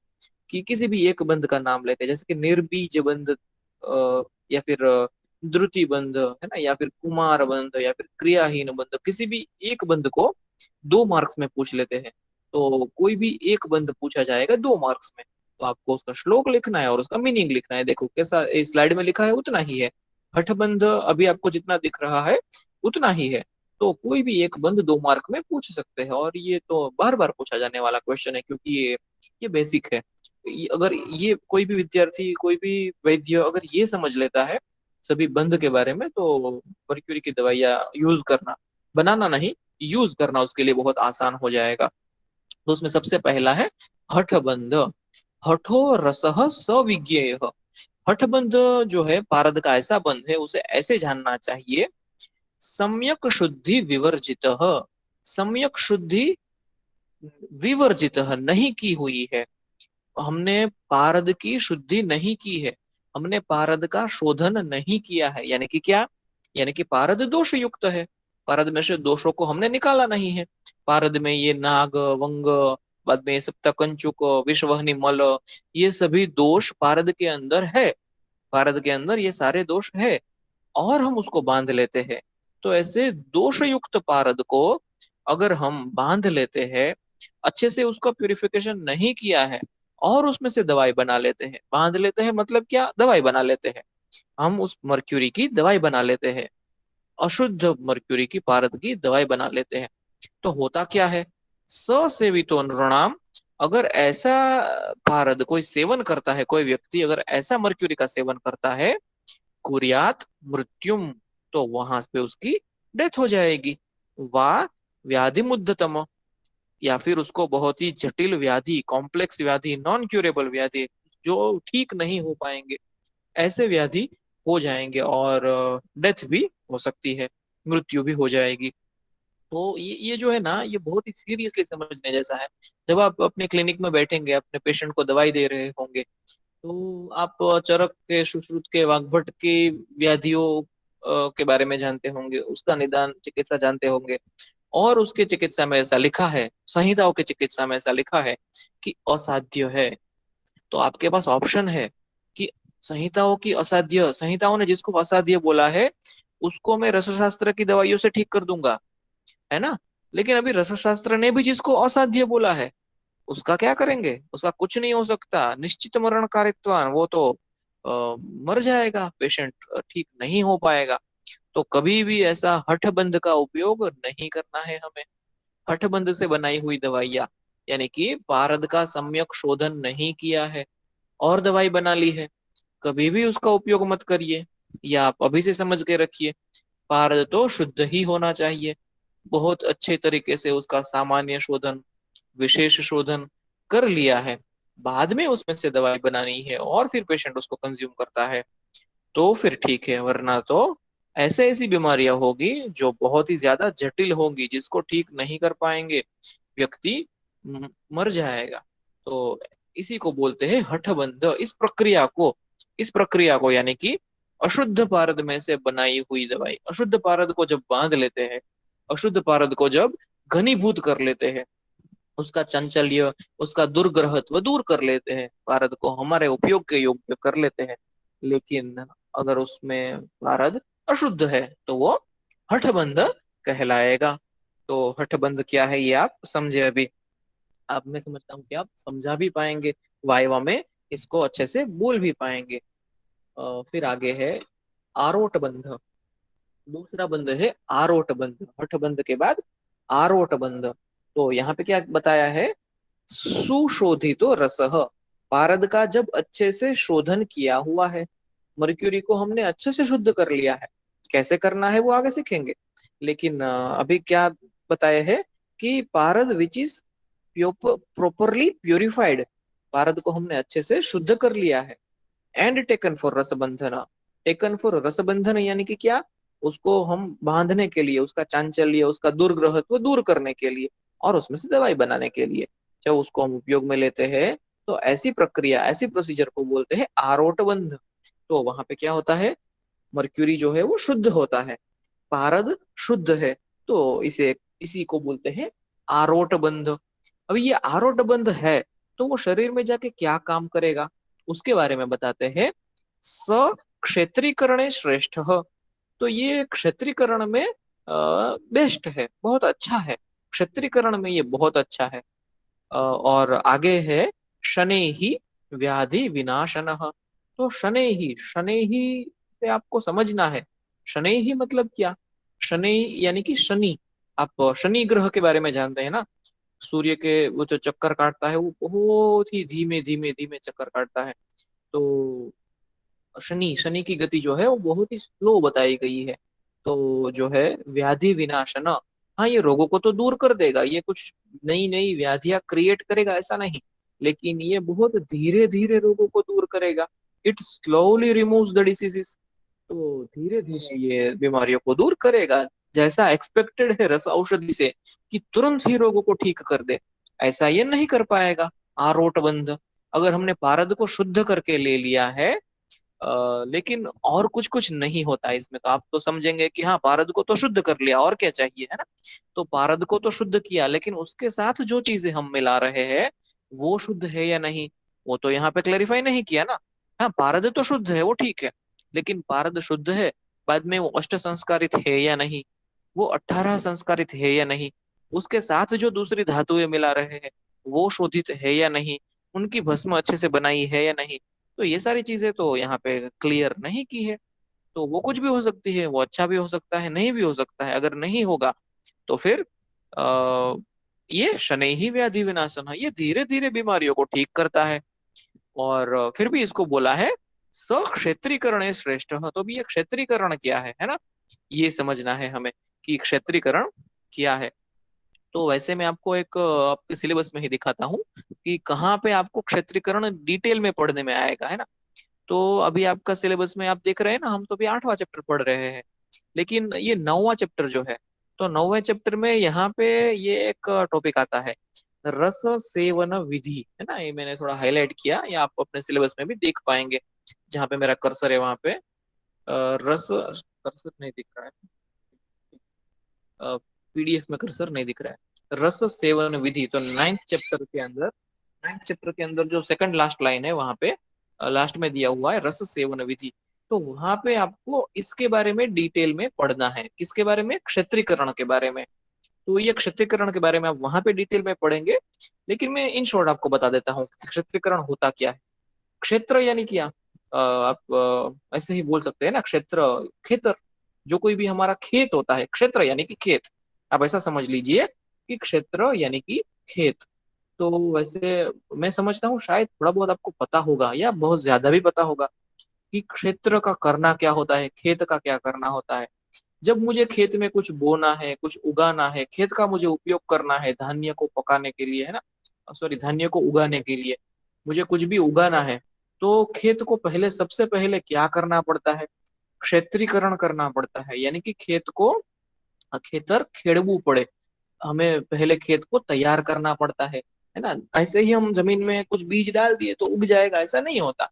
कि किसी भी एक बंध का नाम लेके, जैसे कि निर्बीज बंध, या फिर द्रुति बंध, है ना, या फिर कुमार बंध, या फिर क्रियाहीन बंध, किसी भी एक बंध को 2 मार्क्स में पूछ लेते हैं। तो कोई भी एक बंध पूछा जाएगा 2 मार्क्स में, तो आपको उसका श्लोक लिखना है और उसका मीनिंग लिखना है। देखो कैसा इस स्लाइड में लिखा है उतना ही है। हठबंध अभी आपको जितना दिख रहा है उतना ही है। तो कोई भी एक बंद 2 मार्क में पूछ सकते हैं, और ये तो बार बार पूछा जाने वाला क्वेश्चन है, क्योंकि ये बेसिक है। अगर ये कोई भी विद्यार्थी, कोई भी वैद्य अगर ये समझ लेता है सभी बंद के बारे में, तो मर्क्यूरी की दवाइयाँ यूज करना, बनाना नहीं, यूज करना उसके लिए बहुत आसान हो जाएगा। तो उसमें सबसे पहला है हठबंध। हठो रसः सविज्ञेय। हठबंध जो है पारद का ऐसा बंध है, उसे ऐसे जानना चाहिए। सम्यक शुद्धि विवर्जित, सम्यक शुद्धि विवर्जित नहीं की हुई है। हमने पारद की शुद्धि नहीं की है, हमने पारद का शोधन नहीं किया है। यानी कि क्या, यानी कि पारद दोष युक्त है, पारद में से दोषों को हमने निकाला नहीं है। पारद में ये नाग, वंग, बाद में सप्तकंचुक, विषवहनी मल, ये सभी दोष पारद के अंदर है। पारद के अंदर ये सारे दोष है, और हम उसको बांध लेते हैं। तो ऐसे दोष युक्त पारद को अगर हम बांध लेते हैं, अच्छे से उसका प्यूरिफिकेशन नहीं किया है, और उसमें से दवाई बना लेते हैं, बांध लेते हैं मतलब क्या, दवाई बना लेते हैं, हम उस मर्क्यूरी की दवाई बना लेते हैं, अशुद्ध मर्क्यूरी की पारद की दवाई बना लेते हैं। तो होता क्या है, ससेवितो नृणाम, अगर ऐसा पारद कोई सेवन करता है, कोई व्यक्ति अगर ऐसा मर्क्यूरी का सेवन करता है, कुर्यात मृत्युम, तो वहां पे उसकी डेथ हो जाएगी। वा व्याधि मुद्धतम, या फिर उसको बहुत ही जटिल व्याधि, कॉम्प्लेक्स व्याधि, नॉन क्यूरेबल व्याधि, जो ठीक नहीं हो पाएंगे, ऐसे व्याधि हो जाएंगे, और डेथ भी हो सकती है, मृत्यु भी हो जाएगी। तो ये जो है ना, ये बहुत ही सीरियसली समझने जैसा है। जब आप अपने क्लिनिक में बैठेंगे, अपने पेशेंट को दवाई दे रहे होंगे, तो आप चरक के, सुश्रुत के, वाग्भट के व्याधियों के बारे में जानते होंगे, उसका निदान चिकित्सा जानते होंगे, और उसके चिकित्सा में ऐसा लिखा है, संहिताओं के चिकित्सा में ऐसा लिखा है कि असाध्य है। तो आपके पास ऑप्शन है कि संहिताओं की असाध्य, संहिताओं ने जिसको असाध्य बोला है उसको मैं रसशास्त्र की दवाइयों से ठीक कर दूंगा, है ना। लेकिन अभी रसशास्त्र ने भी जिसको असाध्य बोला है, उसका क्या करेंगे, उसका कुछ नहीं हो सकता, निश्चित मरण कारित्वान, वो तो मर जाएगा पेशेंट, ठीक नहीं हो पाएगा। तो कभी भी ऐसा हठबंध का उपयोग नहीं करना है हमें। हठबंध से बनाई हुई दवाइयाँ, यानी कि पारद का सम्यक शोधन नहीं किया है और दवाई बना ली है, कभी भी उसका उपयोग मत करिए। या आप अभी से समझ के रखिए, पारद तो शुद्ध ही होना चाहिए, बहुत अच्छे तरीके से उसका सामान्य शोधन, विशेष शोधन कर लिया है, बाद में उसमें से दवाई बनानी है और फिर पेशेंट उसको कंज्यूम करता है, तो फिर ठीक है। वरना तो ऐसे ऐसी बीमारियां होगी जो बहुत ही ज्यादा जटिल होंगी, जिसको ठीक नहीं कर पाएंगे, व्यक्ति मर जाएगा। तो इसी को बोलते हैं हठबंध। इस प्रक्रिया को यानी कि अशुद्ध पारद में से बनाई हुई दवाई, अशुद्ध पारद को जब बांध लेते हैं, अशुद्ध पारद को जब घनीभूत कर लेते हैं, उसका चंचल्य, उसका दुर्ग्रहत्व दूर कर लेते हैं, पारद को हमारे उपयोग के योग्य कर लेते हैं। लेकिन अगर उसमें पारद अशुद्ध है तो वो हठबंध कहलाएगा। तो हठबंध क्या है ये आप समझे अभी। अब मैं समझता हूँ कि आप समझा भी पाएंगे, वाइवा में इसको अच्छे से बोल भी पाएंगे। फिर आगे है आरोट बंध। दूसरा बंध है आरोट बंध, हठ बंध के बाद आरोट बंध। तो यहाँ पे क्या बताया है, सुशोधितो रसः, पारद का जब अच्छे से शोधन किया हुआ है, मर्क्यूरी को हमने अच्छे से शुद्ध कर लिया है। कैसे करना है वो आगे सीखेंगे, लेकिन अभी क्या बताया है कि पारद विच इज प्रॉपरली प्यूरिफाइड, पारद को हमने अच्छे से शुद्ध कर लिया है। एंड टेकन फॉर रसबंधन, टेकन फॉर रसबंधन यानी कि क्या, उसको हम बांधने के लिए, उसका चांचल्य, उसका दुर्ग्रहत्व दूर करने के लिए, और उसमें से दवाई बनाने के लिए जब उसको हम उपयोग में लेते हैं, तो ऐसी प्रक्रिया, ऐसी प्रोसीजर को बोलते हैं आरोट बंध। तो वहां पे क्या होता है, मर्क्यूरी जो है वो शुद्ध होता है, पारद शुद्ध है, तो इसे, इसी को बोलते हैं आरोट बंध। अभी ये आरोट बंध है तो वो शरीर में जाके क्या काम करेगा, उसके बारे में बताते हैं। स क्षेत्रीकरणे श्रेष्ठ, तो ये क्षेत्रीकरण में बेस्ट है, बहुत अच्छा है, क्षेत्रीकरण में ये बहुत अच्छा है। और आगे है शनै ही व्याधि विनाशनः। तो शनै ही से आपको समझना है, शनै ही मतलब क्या, शनि यानी कि शनि, आप शनि ग्रह के बारे में जानते हैं ना, सूर्य के वो जो चक्कर काटता है वो बहुत ही धीमे धीमे धीमे चक्कर काटता है। तो शनि, शनि की गति जो है वो बहुत ही स्लो बताई गई है। तो जो है व्याधि विनाशन, हाँ ये रोगों को तो दूर कर देगा, ये कुछ नई नई व्याधियां क्रिएट करेगा ऐसा नहीं, लेकिन ये बहुत धीरे धीरे रोगों को दूर करेगा। It slowly removes the diseases, तो धीरे धीरे ये बीमारियों को दूर करेगा। जैसा एक्सपेक्टेड है रस औषधि से कि तुरंत ही रोगों को ठीक कर दे, ऐसा ये नहीं कर पाएगा आरोट बंध। अगर हमने पारद को शुद्ध करके ले लिया है, लेकिन और कुछ कुछ नहीं होता है इसमें, तो आप तो समझेंगे कि हाँ पारद को तो शुद्ध कर लिया और क्या चाहिए, है ना। तो पारद को तो शुद्ध किया, लेकिन उसके साथ जो चीजें हम मिला रहे हैं वो शुद्ध है या नहीं, वो तो यहाँ पे क्लेरिफाई नहीं किया ना। हाँ पारद तो शुद्ध है वो ठीक है, लेकिन पारद शुद्ध है, बाद में वो अष्ट संस्कारित है या नहीं, वो 18 संस्कारित है या नहीं, उसके साथ जो दूसरी धातुएं मिला रहे हैं वो शोधित है या नहीं, उनकी भस्म अच्छे से बनाई है या नहीं, तो ये सारी चीजें तो यहाँ पे क्लियर नहीं की है। तो वो कुछ भी हो सकती है, वो अच्छा भी हो सकता है, नहीं भी हो सकता है। अगर नहीं होगा तो फिर आ, ये शनै ही व्याधि विनाशन है, ये धीरे धीरे बीमारियों को ठीक करता है। और फिर भी इसको बोला है सक्षेत्रीकरण श्रेष्ठ, तो भी ये क्षेत्रीकरण क्या है ना, ये समझना है हमें कि क्षेत्रीकरण क्या है। तो वैसे मैं आपको एक आपके सिलेबस में ही दिखाता हूँ कि कहाँ पे आपको क्षेत्रीकरण डिटेल में पढ़ने में आएगा, है ना। तो अभी आपका सिलेबस में आप देख रहे हैं ना, हम तो अभी 8वां चैप्टर पढ़ रहे हैं, लेकिन ये 9वां चैप्टर जो है, तो 9वें चैप्टर में यहाँ पे ये एक टॉपिक आता है, रस सेवन विधि, है ना। ये मैंने थोड़ा हाईलाइट किया, या आप अपने सिलेबस में भी देख पाएंगे, जहाँ पे मेरा कर्सर है वहां पे रस, कर्सर नहीं दिख रहा है, पीडीएफ में कर्सर नहीं दिख रहा है, रस सेवन विधि। तो 9th चैप्टर के अंदर, 9th चैप्टर के अंदर जो सेकंड लास्ट लाइन है वहां पे लास्ट में दिया हुआ है रस सेवन विधि। तो वहां पे आपको इसके बारे में डिटेल में पढ़ना है, किसके बारे में, क्षेत्रीकरण के बारे में। तो ये क्षेत्रीकरण के बारे में आप वहां पे डिटेल में पढ़ेंगे, लेकिन मैं इन शॉर्ट आपको बता देता हूँ कि क्षेत्रीकरण होता क्या है। क्षेत्र यानी क्या, आप ऐसे ही बोल सकते हैं ना, क्षेत्र, खेतर, जो कोई भी हमारा खेत होता है, क्षेत्र यानी कि खेत, आप ऐसा समझ लीजिए कि क्षेत्र यानी कि खेत। तो वैसे मैं समझता हूँ शायद थोड़ा बहुत आपको पता होगा या बहुत ज्यादा भी पता होगा कि क्षेत्र का करना क्या होता है, खेत का क्या करना होता है। जब मुझे खेत में कुछ बोना है, कुछ उगाना है, खेत का मुझे उपयोग करना है धान्य को पकाने के लिए, है ना, सॉरी धान्य को उगाने के लिए, मुझे कुछ भी उगाना है, तो खेत को पहले, सबसे पहले क्या करना पड़ता है, क्षेत्रीकरण करना पड़ता है, यानी कि खेत को खेतर खेड़बू पड़े, हमें पहले खेत को तैयार करना पड़ता है ना। ऐसे ही हम जमीन में कुछ बीज डाल दिए तो उग जाएगा, ऐसा नहीं होता।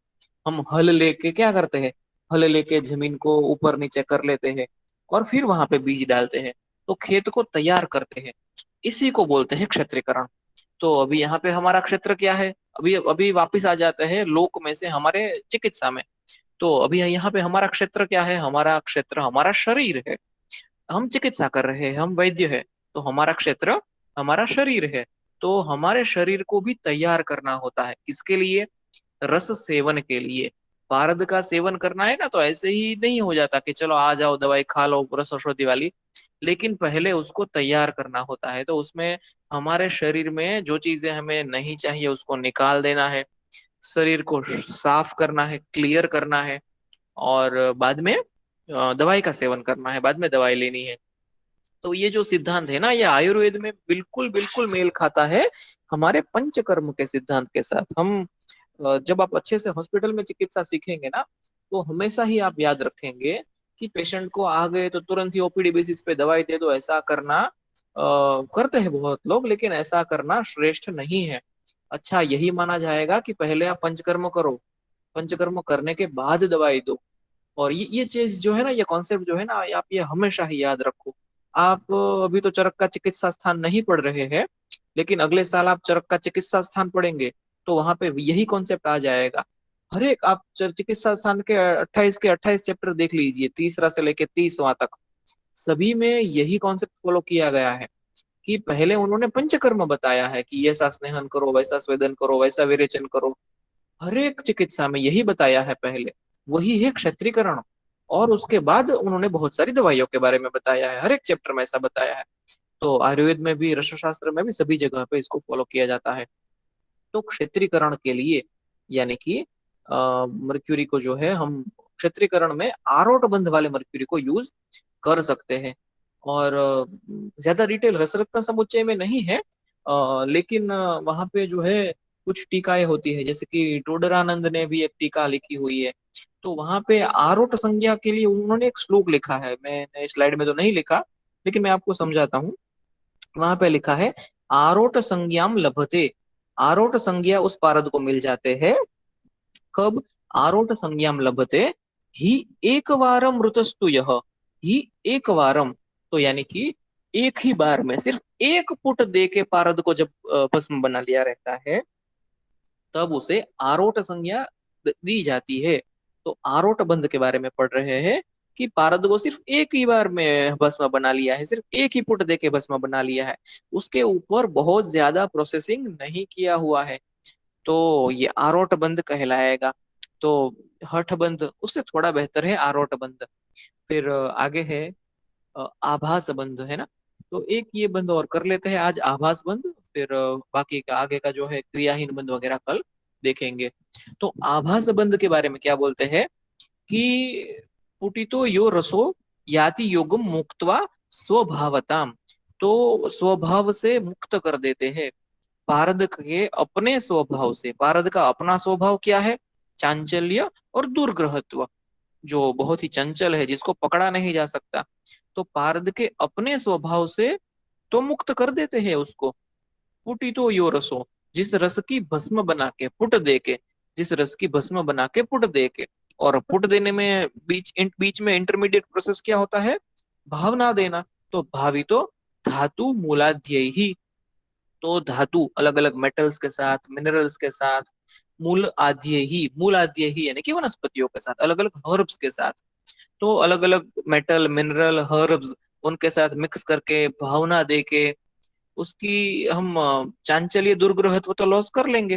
हम हल लेके क्या करते हैं, हल लेके जमीन को ऊपर नीचे कर लेते हैं और फिर वहां पे बीज डालते हैं, तो खेत को तैयार करते हैं, इसी को बोलते हैं क्षेत्रीकरण। तो अभी यहाँ पे हमारा क्षेत्र क्या है, अभी अभी वापिस आ जाते हैं लोक में से हमारे चिकित्सा में। तो अभी यहाँ पे हमारा क्षेत्र क्या है, हमारा क्षेत्र हमारा शरीर है, हम चिकित्सा कर रहे हैं, हम वैद्य है, तो हमारा क्षेत्र हमारा शरीर है। तो हमारे शरीर को भी तैयार करना होता है, किसके लिए, रस सेवन के लिए। पारद का सेवन करना है ना, तो ऐसे ही नहीं हो जाता कि चलो आ जाओ दवाई खा लो रस औषधि वाली। लेकिन पहले उसको तैयार करना होता है, तो उसमें हमारे शरीर में जो चीजें हमें नहीं चाहिए उसको निकाल देना है, शरीर को साफ करना है, क्लियर करना है, और बाद में दवाई का सेवन करना है, बाद में दवाई लेनी है। तो ये जो सिद्धांत है ना, ये आयुर्वेद में बिल्कुल बिल्कुल मेल खाता है हमारे पंचकर्म के सिद्धांत के साथ। हम जब आप अच्छे से हॉस्पिटल में चिकित्सा सीखेंगे ना, तो हमेशा ही आप याद रखेंगे कि पेशेंट को आ गए तो तुरंत ही ओपीडी बेसिस पे दवाई दे दो, ऐसा करना करते हैं बहुत लोग, लेकिन ऐसा करना श्रेष्ठ नहीं है। अच्छा यही माना जाएगा कि पहले आप पंचकर्म करो, पंचकर्म करने के बाद दवाई दो। और ये चीज जो है ना, ये कॉन्सेप्ट जो है ना, आप ये हमेशा ही याद रखो। आप अभी तो चरक का चिकित्सा स्थान नहीं पढ़ रहे हैं, लेकिन अगले साल आप चरक का चिकित्सा स्थान पढ़ेंगे, तो वहां पे यही कॉन्सेप्ट आ जाएगा। हर एक आप चिकित्सा स्थान के 28 चैप्टर देख लीजिए, तीसरा से लेके 30वां तक, सभी में यही कॉन्सेप्ट फॉलो किया गया है। कि पहले उन्होंने पंचकर्म बताया है कि ऐसा स्नेहन करो, वैसा स्वेदन करो, वैसा विरेचन करो। हर एक चिकित्सा में यही बताया है पहले, वही है क्षेत्रीकरण। और उसके बाद उन्होंने बहुत सारी दवाइयों के बारे में बताया है, हर एक चैप्टर में ऐसा बताया है। तो आयुर्वेद में भी, रसशास्त्र शास्त्र में भी, सभी जगह पे इसको फॉलो किया जाता है। तो क्षेत्रीकरण के लिए, यानी कि मर्क्यूरी को जो है हम क्षेत्रीकरण में आरोट बंध वाले मर्क्यूरी को यूज कर सकते हैं। और ज्यादा डिटेल रसरत्न समुच्चय में नहीं है, लेकिन वहां पे जो है कुछ टीकाएं होती है, जैसे कि टोडरानंद ने भी एक टीका लिखी हुई है। तो वहां पे आरोट संज्ञा के लिए उन्होंने एक श्लोक लिखा है, मैंने स्लाइड में तो नहीं लिखा, लेकिन मैं आपको समझाता हूँ। वहां पे लिखा है, आरोट संज्ञाम लभते, आरोट संज्ञा उस पारद को मिल जाते हैं कब, आरोट संज्ञाम लभते ही एक वारम ऋतस्तु यह, ही एक वारम, तो यानी कि एक ही बार में सिर्फ एक पुट दे के पारद को जब भस्म बना लिया रहता है, तब उसे आरोट संज्ञा दी जाती है। तो आरोट बंध के बारे में पढ़ रहे हैं कि पारद को सिर्फ एक ही बार में भस्म बना लिया है, सिर्फ एक ही पुट दे के भस्म बना लिया है, उसके ऊपर बहुत ज्यादा प्रोसेसिंग नहीं किया हुआ है। तो ये आरोट बंद कहलाएगा। तो हठ बंद उससे थोड़ा बेहतर है आरोट बंद। फिर आगे है आभास बंद, है ना। तो एक ये बंद और कर लेते हैं आज, आभास बंद। फिर बाकी का आगे का जो है क्रियाहीन बंद वगैरह कल देखेंगे। तो आभास बंद के बारे में क्या बोलते हैं कि पुटितो यो रसो याति योगम मुक्त्वा स्वभावताम, तो स्वभाव से मुक्त कर देते हैं। पारद के अपने स्वभाव से, पारद का अपना स्वभाव क्या है, चांचल्य और दुर्ग्रहत्व, जो बहुत ही चंचल है, जिसको पकड़ा नहीं जा सकता। तो पारद के अपने स्वभाव से तो मुक्त कर देते हैं उसको। पुटितो यो रसो, जिस रस की भस्म बना के पुट दे के, जिस रस की भस्म बना के पुट दे के, और पुट देने में बीच में इंटरमीडिएट प्रोसेस क्या होता है, भावना देना। तो भावितो धातु मूलाध्यायी ही, तो धातु अलग अलग मेटल्स के साथ, मिनरल्स के साथ, मूल आद्य ही यानी कि वनस्पतियों के साथ, अलग अलग हर्ब्स के साथ। तो अलग अलग मेटल, मिनरल, हर्ब्स, उनके साथ मिक्स करके भावना दे के उसकी हम चांचल्य दुर्ग्रहत्व तो लॉस कर लेंगे।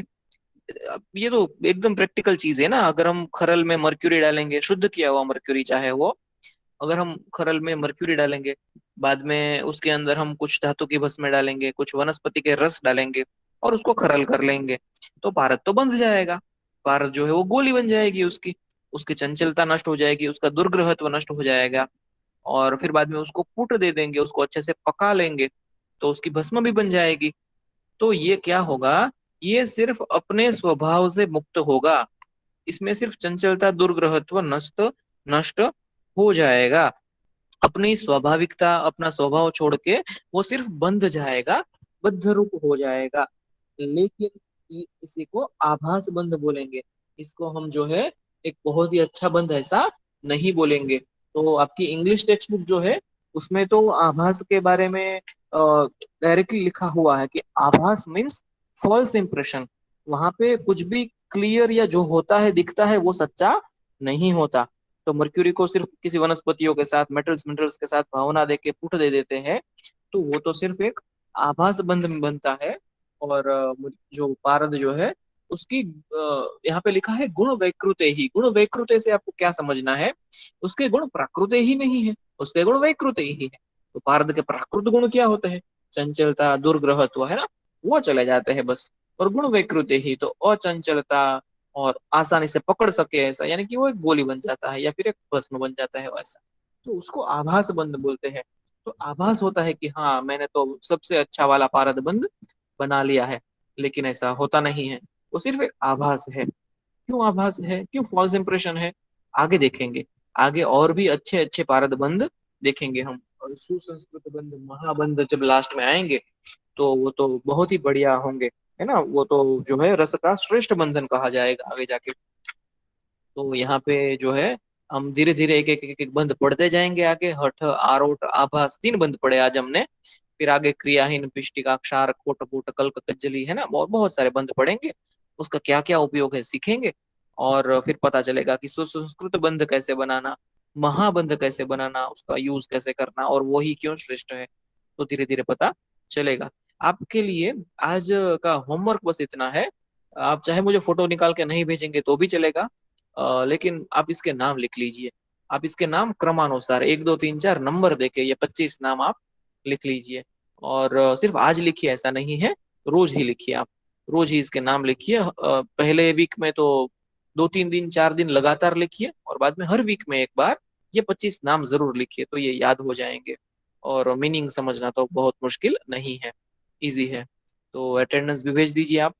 अब ये तो एकदम प्रैक्टिकल चीज है ना। अगर हम खरल में मर्क्यूरी डालेंगे, शुद्ध किया हुआ मर्क्यूरी चाहे वो, अगर हम खरल में मर्क्यूरी डालेंगे, बाद में उसके अंदर हम कुछ धातु की भस्म डालेंगे, कुछ वनस्पति के रस डालेंगे, और उसको खरल कर लेंगे, तो पारद तो बंध जाएगा। पारद जो है वो गोली बन जाएगी उसकी, उसकी चंचलता नष्ट हो जाएगी, उसका दुर्ग्रहत्व नष्ट हो जाएगा। और फिर बाद में उसको पुट दे देंगे, उसको अच्छे से पका लेंगे, तो उसकी भस्म भी बन जाएगी। तो ये क्या होगा, ये सिर्फ अपने स्वभाव से मुक्त होगा, इसमें सिर्फ चंचलता दुर्ग्रहत्व नष्ट नष्ट हो जाएगा। अपनी स्वाभाविकता, अपना स्वभाव छोड़ के वो सिर्फ बंध जाएगा, बद्ध रूप हो जाएगा। लेकिन इसी को आभास बंध बोलेंगे। इसको हम जो है एक बहुत ही अच्छा बंध ऐसा नहीं बोलेंगे। तो आपकी इंग्लिश टेक्स्ट बुक जो है, उसमें तो आभास के बारे में डायरेक्टली लिखा हुआ है कि आभास मीन्स फॉल्स इंप्रेशन। वहां पे कुछ भी क्लियर या जो होता है दिखता है वो सच्चा नहीं होता। तो मर्क्यूरी को सिर्फ किसी वनस्पतियों के साथ, मेटल्स मिनरल्स के साथ भावना दे के पुट दे देते हैं, तो वो तो सिर्फ एक आभास बंध में बनता है। और जो पारद जो है उसकी यहाँ पे लिखा है गुण वैकृते ही। गुण वैकृते से आपको क्या समझना है? उसके गुण प्राकृत ही नहीं है, उसके गुण वैकृत ही है। तो पारद के प्राकृत गुण क्या होते हैं? चंचलता, दुर्ग्रहत्व, है ना, वो चले जाते हैं बस। और गुण वैकृत ही तो अचंचलता, और आसानी से पकड़ सके ऐसा, यानी कि वो एक गोली बन जाता है या फिर एक भस्म बन जाता है वैसा। तो उसको आभास बंद बोलते हैं। तो आभास होता है कि हाँ, मैंने तो सबसे अच्छा वाला पारद बंद बना लिया है, लेकिन ऐसा होता नहीं है। वो सिर्फ एक आभास है। क्यों आभास है, क्यों फॉल्स इंप्रेशन है? आगे देखेंगे। आगे और भी अच्छे अच्छे पारद बंद देखेंगे हम। और सुसंस्कृत बंद, महाबंद जब लास्ट में आएंगे तो वो तो बहुत ही बढ़िया होंगे, है ना। वो तो जो है रस का श्रेष्ठ बंधन कहा जाएगा आगे जाके। तो यहाँ पे जो है हम धीरे धीरे एक एक एक, एक बंद पढ़ते जाएंगे आगे। हठ, आरोट, आभास, 3 बंद पढ़े आज हमने। फिर आगे क्रियाहीन, पिष्टिका, क्षार, कोटपुट, कल्क, कज्जली, है ना, और बहुत सारे बंद पढ़ेंगे। उसका क्या क्या उपयोग है सीखेंगे। और फिर पता चलेगा कि सुसंस्कृत बंध कैसे बनाना, महाबंध कैसे बनाना, उसका यूज कैसे करना, और वही क्यों श्रेष्ठ है। तो धीरे धीरे पता चलेगा। आपके लिए आज का होमवर्क बस इतना है। आप चाहे मुझे फोटो निकाल के नहीं भेजेंगे तो भी चलेगा, लेकिन आप इसके नाम लिख लीजिए। आप इसके नाम क्रमानुसार 1 2 3 4 नंबर देके ये 25 नाम आप लिख लीजिए। और सिर्फ आज लिखिए ऐसा नहीं है, रोज ही लिखिए आप। रोज ही इसके नाम लिखिए। पहले वीक में तो 2 3 दिन 4 दिन लगातार लिखिए, और बाद में हर वीक में एक बार ये 25 नाम जरूर लिखिए, तो ये याद हो जाएंगे। और मीनिंग समझना तो बहुत मुश्किल नहीं है, इजी है। तो अटेंडेंस भी भेज दीजिए आप।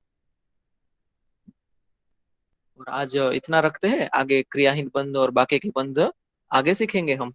और आज इतना रखते हैं, आगे क्रियाहीन बंद और बाकी के बंद आगे सीखेंगे हम।